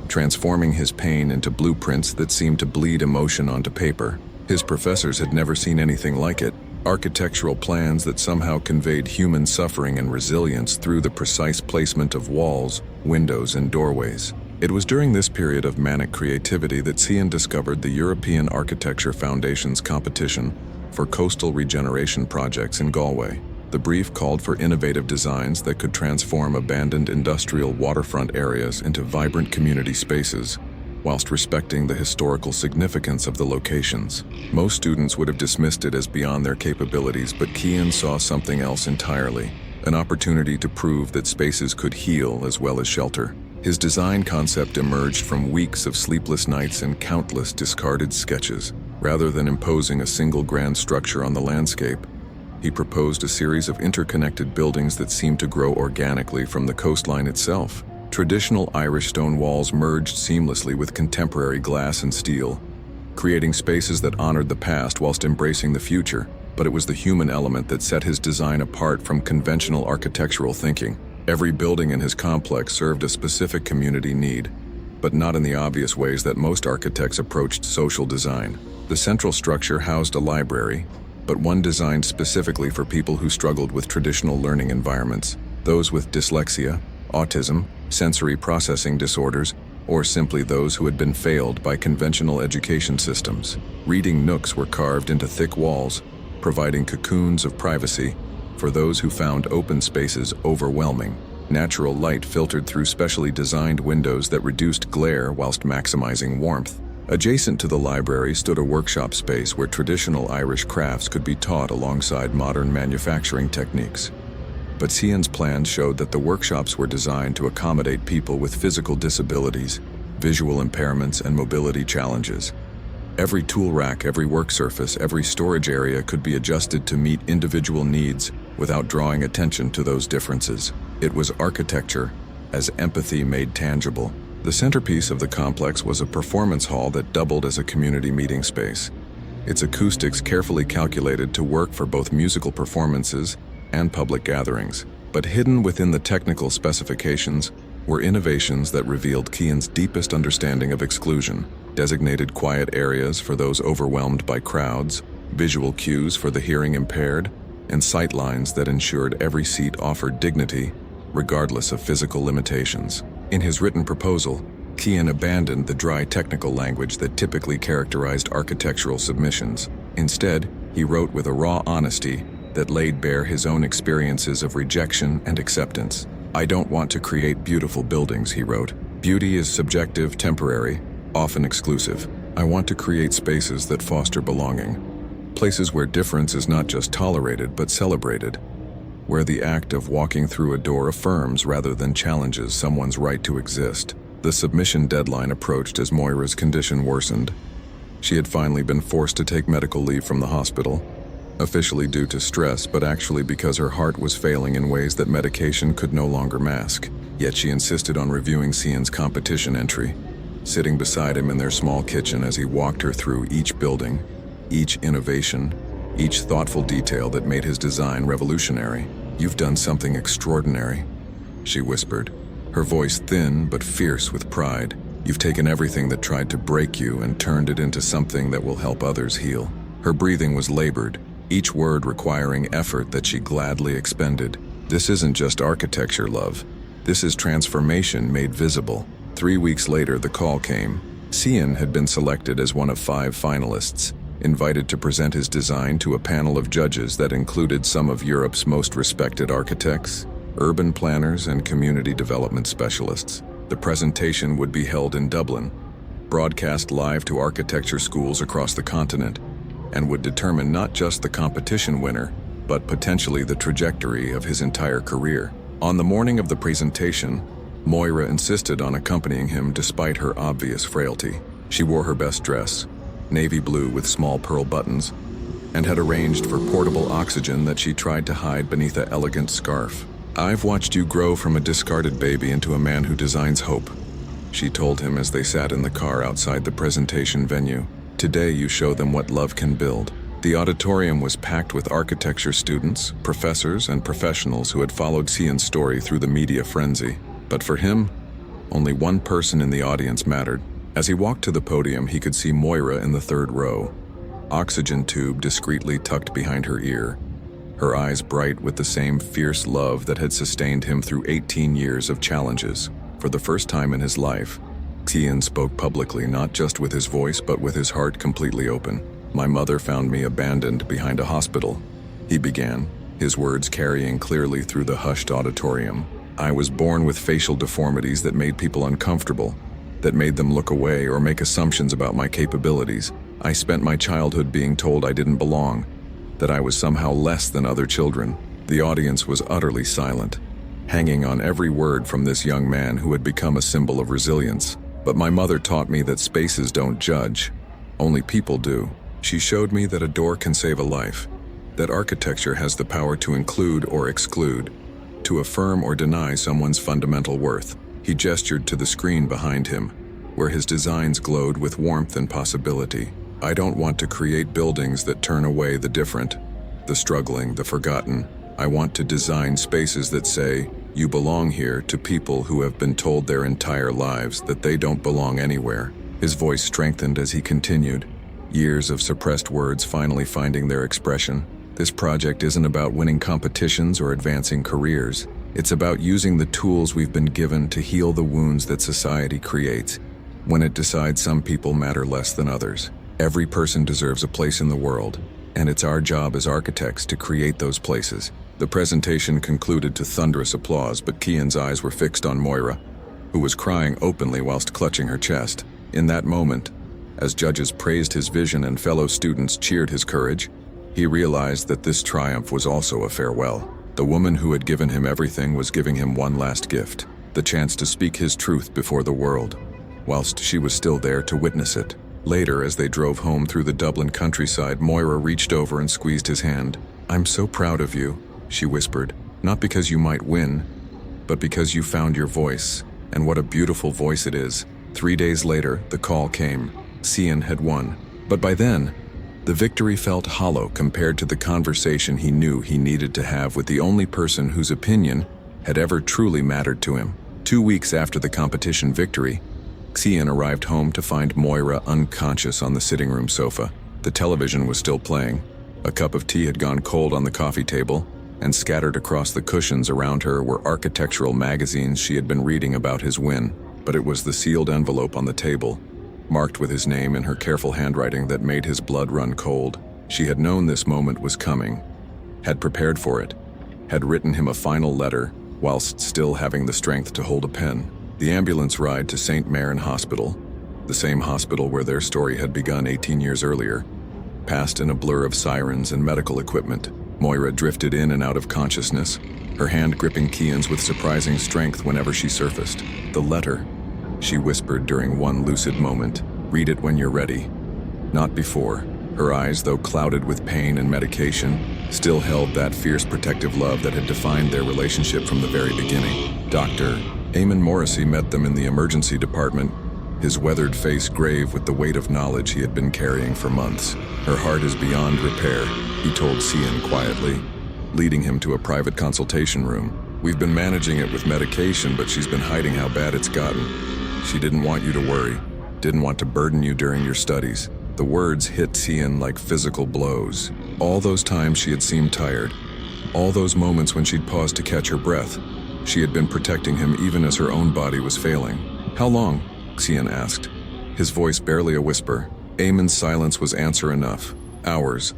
transforming his pain into blueprints that seemed to bleed emotion onto paper. His professors had never seen anything like it. Architectural plans that somehow conveyed human suffering and resilience through the precise placement of walls, windows, and doorways. It was during this period of manic creativity that Cian discovered the European Architecture Foundation's competition for coastal regeneration projects in Galway. The brief called for innovative designs that could transform abandoned industrial waterfront areas into vibrant community spaces, whilst respecting the historical significance of the locations. Most students would have dismissed it as beyond their capabilities, but Cian saw something else entirely, an opportunity to prove that spaces could heal as well as shelter. His design concept emerged from weeks of sleepless nights and countless discarded sketches. Rather than imposing a single grand structure on the landscape, he proposed a series of interconnected buildings that seemed to grow organically from the coastline itself. Traditional Irish stone walls merged seamlessly with contemporary glass and steel, creating spaces that honored the past whilst embracing the future. But it was the human element that set his design apart from conventional architectural thinking. Every building in his complex served a specific community need, but not in the obvious ways that most architects approached social design. The central structure housed a library, but one designed specifically for people who struggled with traditional learning environments, those with dyslexia, autism, sensory processing disorders, or simply those who had been failed by conventional education systems. Reading nooks were carved into thick walls, providing cocoons of privacy for those who found open spaces overwhelming. Natural light filtered through specially designed windows that reduced glare whilst maximizing warmth. Adjacent to the library stood a workshop space where traditional Irish crafts could be taught alongside modern manufacturing techniques. But Cian's plans showed that the workshops were designed to accommodate people with physical disabilities, visual impairments, and mobility challenges. Every tool rack, every work surface, every storage area could be adjusted to meet individual needs without drawing attention to those differences. It was architecture as empathy made tangible. The centerpiece of the complex was a performance hall that doubled as a community meeting space, its acoustics carefully calculated to work for both musical performances and public gatherings. But hidden within the technical specifications were innovations that revealed Cian's deepest understanding of exclusion: designated quiet areas for those overwhelmed by crowds, visual cues for the hearing impaired, and sight lines that ensured every seat offered dignity, regardless of physical limitations. In his written proposal, Cian abandoned the dry technical language that typically characterized architectural submissions. Instead, he wrote with a raw honesty that laid bare his own experiences of rejection and acceptance. "I don't want to create beautiful buildings," he wrote. "Beauty is subjective, temporary, often exclusive. I want to create spaces that foster belonging. Places where difference is not just tolerated but celebrated. Where the act of walking through a door affirms rather than challenges someone's right to exist." The submission deadline approached as Moira's condition worsened. She had finally been forced to take medical leave from the hospital, officially due to stress, but actually because her heart was failing in ways that medication could no longer mask. Yet she insisted on reviewing Cian's competition entry, sitting beside him in their small kitchen as he walked her through each building, each innovation, each thoughtful detail that made his design revolutionary. "You've done something extraordinary," she whispered, her voice thin but fierce with pride. "You've taken everything that tried to break you and turned it into something that will help others heal." Her breathing was labored, each word requiring effort that she gladly expended. "This isn't just architecture, love. This is transformation made visible." 3 weeks later, the call came. Cian had been selected as one of 5 finalists, invited to present his design to a panel of judges that included some of Europe's most respected architects, urban planners, and community development specialists. The presentation would be held in Dublin, broadcast live to architecture schools across the continent, and would determine not just the competition winner, but potentially the trajectory of his entire career. On the morning of the presentation, Moira insisted on accompanying him despite her obvious frailty. She wore her best dress, navy blue with small pearl buttons, and had arranged for portable oxygen that she tried to hide beneath an elegant scarf. "I've watched you grow from a discarded baby into a man who designs hope," she told him as they sat in the car outside the presentation venue. "Today you show them what love can build." The auditorium was packed with architecture students, professors, and professionals who had followed Cian's story through the media frenzy. But for him, only one person in the audience mattered. As he walked to the podium, he could see Moira in the 3rd row, oxygen tube discreetly tucked behind her ear, her eyes bright with the same fierce love that had sustained him through 18 years of challenges. For the first time in his life, Cian spoke publicly, not just with his voice, but with his heart completely open. "My mother found me abandoned behind a hospital," he began, his words carrying clearly through the hushed auditorium. "I was born with facial deformities that made people uncomfortable, that made them look away or make assumptions about my capabilities. I spent my childhood being told I didn't belong, that I was somehow less than other children." The audience was utterly silent, hanging on every word from this young man who had become a symbol of resilience. "But my mother taught me that spaces don't judge, only people do. She showed me that a door can save a life, that architecture has the power to include or exclude, to affirm or deny someone's fundamental worth." He gestured to the screen behind him, where his designs glowed with warmth and possibility. "I don't want to create buildings that turn away the different, the struggling, the forgotten. I want to design spaces that say, 'You belong here,' to people who have been told their entire lives that they don't belong anywhere." His voice strengthened as he continued, years of suppressed words finally finding their expression. "This project isn't about winning competitions or advancing careers. It's about using the tools we've been given to heal the wounds that society creates when it decides some people matter less than others. Every person deserves a place in the world, and it's our job as architects to create those places." The presentation concluded to thunderous applause, but Cian's eyes were fixed on Moira, who was crying openly whilst clutching her chest. In that moment, as judges praised his vision and fellow students cheered his courage, he realized that this triumph was also a farewell. The woman who had given him everything was giving him one last gift, the chance to speak his truth before the world, whilst she was still there to witness it. Later, as they drove home through the Dublin countryside, Moira reached over and squeezed his hand. "I'm so proud of you," she whispered, "not because you might win, but because you found your voice, and what a beautiful voice it is." 3 days later, the call came. Cian had won. But by then, the victory felt hollow compared to the conversation he knew he needed to have with the only person whose opinion had ever truly mattered to him. 2 weeks after the competition victory, Cian arrived home to find Moira unconscious on the sitting room sofa. The television was still playing. A cup of tea had gone cold on the coffee table, and scattered across the cushions around her were architectural magazines she had been reading about his win. But it was the sealed envelope on the table, marked with his name in her careful handwriting, that made his blood run cold. She had known this moment was coming, had prepared for it, had written him a final letter whilst still having the strength to hold a pen. The ambulance ride to St. Maron Hospital, the same hospital where their story had begun 18 years earlier, passed in a blur of sirens and medical equipment. Moira drifted in and out of consciousness, her hand gripping Cian's with surprising strength whenever she surfaced. The letter. she whispered during one lucid moment. "Read it when you're ready." Not before. Her eyes, though clouded with pain and medication, still held that fierce protective love that had defined their relationship from the very beginning. Dr. Eamon Morrissey met them in the emergency department, his weathered face grave with the weight of knowledge he had been carrying for months. "Her heart is beyond repair," he told Cian quietly, leading him to a private consultation room. "We've been managing it with medication, but she's been hiding how bad it's gotten. She didn't want you to worry, didn't want to burden you during your studies." The words hit Cian like physical blows. All those times she had seemed tired, all those moments when she'd paused to catch her breath, she had been protecting him even as her own body was failing. "How long?" Cian asked, his voice barely a whisper. Eamon's silence was answer enough. Hours,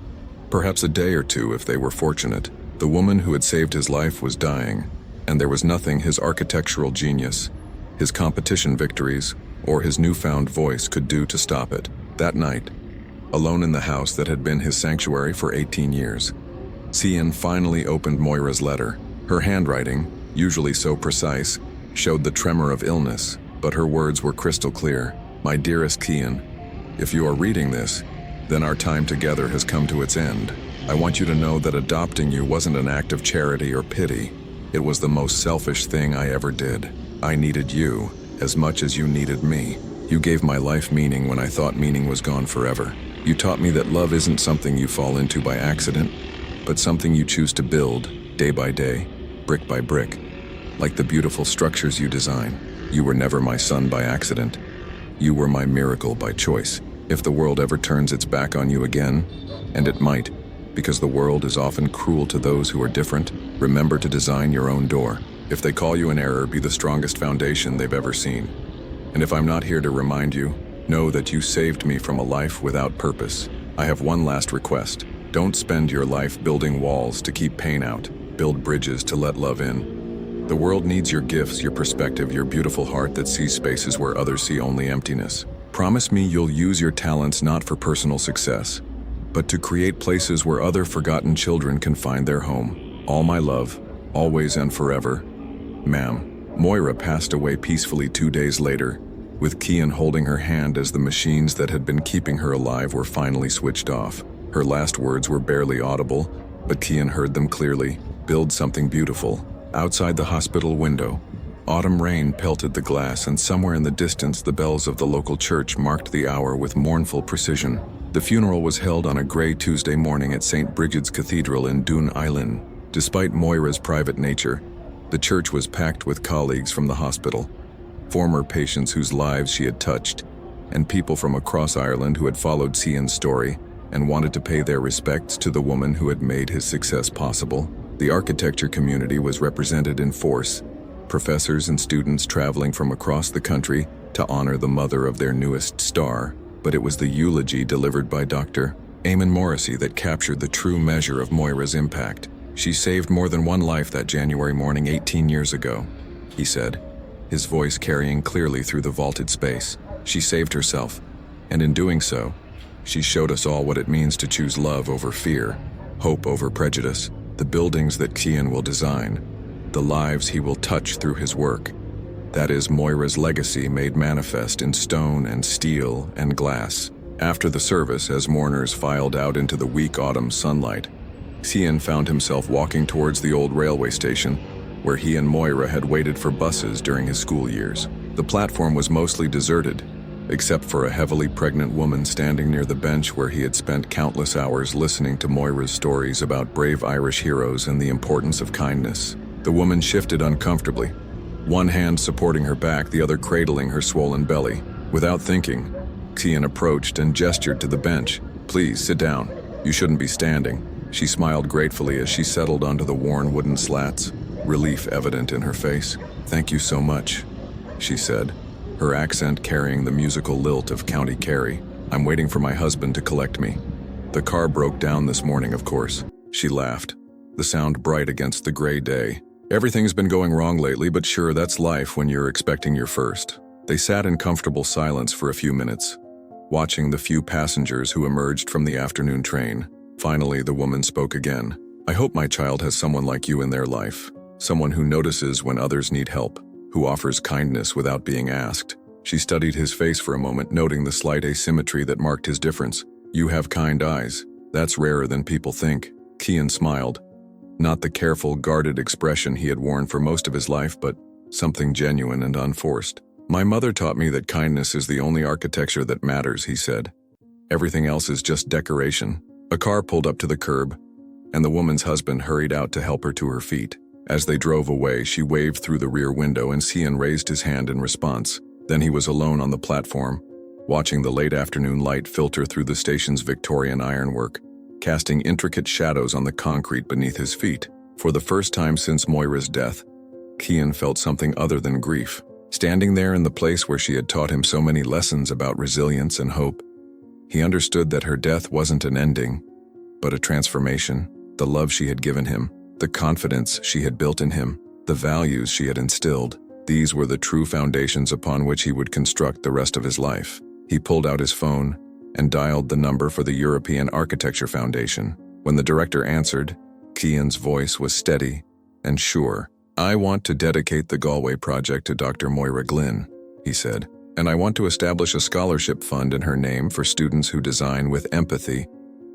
perhaps a day or two if they were fortunate. The woman who had saved his life was dying, and there was nothing his architectural genius, his competition victories, or his newfound voice could do to stop it. That night, alone in the house that had been his sanctuary for 18 years, Cian finally opened Moira's letter. Her handwriting, usually so precise, showed the tremor of illness, but her words were crystal clear. "My dearest Cian, if you are reading this, then our time together has come to its end. I want you to know that adopting you wasn't an act of charity or pity. It was the most selfish thing I ever did. I needed you as much as you needed me. You gave my life meaning when I thought meaning was gone forever. You taught me that love isn't something you fall into by accident, but something you choose to build, day by day, brick by brick, like the beautiful structures you design. You were never my son by accident. You were my miracle by choice. If the world ever turns its back on you again, and it might, because the world is often cruel to those who are different, remember to design your own door. If they call you an error, be the strongest foundation they've ever seen. And if I'm not here to remind you, know that you saved me from a life without purpose. I have one last request. Don't spend your life building walls to keep pain out. Build bridges to let love in. The world needs your gifts, your perspective, your beautiful heart that sees spaces where others see only emptiness. Promise me you'll use your talents not for personal success, but to create places where other forgotten children can find their home. All my love, always and forever, ma'am." Moira passed away peacefully 2 days later, with Cian holding her hand as the machines that had been keeping her alive were finally switched off. Her last words were barely audible, but Cian heard them clearly. "Build something beautiful." Outside the hospital window, autumn rain pelted the glass, and somewhere in the distance the bells of the local church marked the hour with mournful precision. The funeral was held on a gray Tuesday morning at St. Brigid's Cathedral in Dún Island. Despite Moira's private nature, the church was packed with colleagues from the hospital, former patients whose lives she had touched, and people from across Ireland who had followed Cian's story and wanted to pay their respects to the woman who had made his success possible. The architecture community was represented in force, professors and students traveling from across the country to honor the mother of their newest star. But it was the eulogy delivered by Dr. Eamon Morrissey that captured the true measure of Moira's impact. "She saved more than one life that January morning 18 years ago," he said, his voice carrying clearly through the vaulted space. "She saved herself, and in doing so, she showed us all what it means to choose love over fear, hope over prejudice, the buildings that Cian will design, the lives he will touch through his work. That is Moira's legacy made manifest in stone and steel and glass." After the service, as mourners filed out into the weak autumn sunlight, Cian found himself walking towards the old railway station, where he and Moira had waited for buses during his school years. The platform was mostly deserted, except for a heavily pregnant woman standing near the bench where he had spent countless hours listening to Moira's stories about brave Irish heroes and the importance of kindness. The woman shifted uncomfortably, one hand supporting her back, the other cradling her swollen belly. Without thinking, Cian approached and gestured to the bench. "Please, sit down. You shouldn't be standing." She smiled gratefully as she settled onto the worn wooden slats, relief evident in her face. "Thank you so much," she said, her accent carrying the musical lilt of County Kerry. "I'm waiting for my husband to collect me. The car broke down this morning, of course." She laughed, the sound bright against the gray day. "Everything's been going wrong lately, but sure, that's life when you're expecting your first." They sat in comfortable silence for a few minutes, watching the few passengers who emerged from the afternoon train. Finally, the woman spoke again. "I hope my child has someone like you in their life, someone who notices when others need help, who offers kindness without being asked." She studied his face for a moment, noting the slight asymmetry that marked his difference. "You have kind eyes. That's rarer than people think." Kian smiled. Not the careful, guarded expression he had worn for most of his life, but something genuine and unforced. "My mother taught me that kindness is the only architecture that matters," he said. "Everything else is just decoration." A car pulled up to the curb, and the woman's husband hurried out to help her to her feet. As they drove away, she waved through the rear window and Cian raised his hand in response. Then he was alone on the platform, watching the late afternoon light filter through the station's Victorian ironwork, casting intricate shadows on the concrete beneath his feet. For the first time since Moira's death, Cian felt something other than grief. Standing there in the place where she had taught him so many lessons about resilience and hope, he understood that her death wasn't an ending, but a transformation. The love she had given him, the confidence she had built in him, the values she had instilled, these were the true foundations upon which he would construct the rest of his life. He pulled out his phone and dialed the number for the European Architecture Foundation. When the director answered, Cian's voice was steady and sure. "I want to dedicate the Galway project to Dr. Moira Glynn," he said, "and I want to establish a scholarship fund in her name for students who design with empathy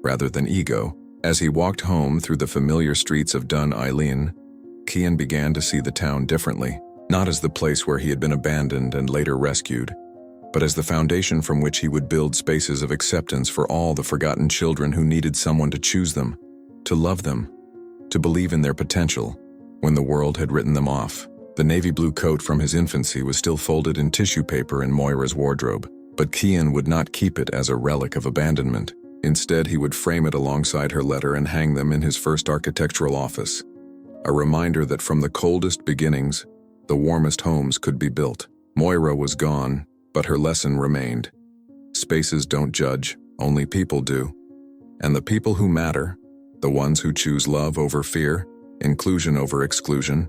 rather than ego." As he walked home through the familiar streets of Dun Eilean, Cian began to see the town differently, not as the place where he had been abandoned and later rescued, but as the foundation from which he would build spaces of acceptance for all the forgotten children who needed someone to choose them, to love them, to believe in their potential, when the world had written them off. The navy blue coat from his infancy was still folded in tissue paper in Moira's wardrobe, but Cian would not keep it as a relic of abandonment. Instead, he would frame it alongside her letter and hang them in his first architectural office, a reminder that from the coldest beginnings, the warmest homes could be built. Moira was gone, but her lesson remained. Spaces don't judge, only people do. And the people who matter, the ones who choose love over fear, inclusion over exclusion,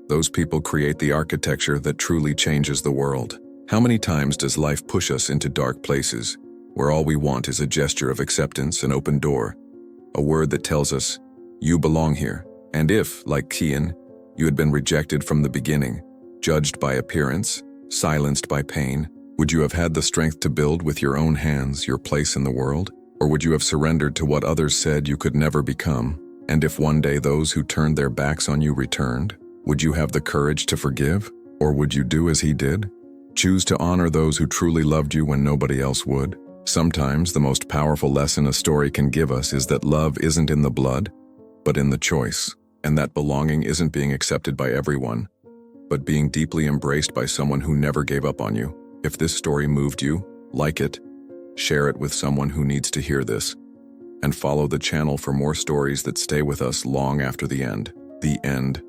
those people create the architecture that truly changes the world. How many times does life push us into dark places, where all we want is a gesture of acceptance, an open door, a word that tells us, "You belong here." And if, like Cian, you had been rejected from the beginning, judged by appearance, silenced by pain, would you have had the strength to build with your own hands your place in the world? Or would you have surrendered to what others said you could never become? And if one day those who turned their backs on you returned, would you have the courage to forgive? Or would you do as he did? Choose to honor those who truly loved you when nobody else would? Sometimes the most powerful lesson a story can give us is that love isn't in the blood, but in the choice, and that belonging isn't being accepted by everyone, but being deeply embraced by someone who never gave up on you. If this story moved you, like it, share it with someone who needs to hear this, and follow the channel for more stories that stay with us long after the end. The end.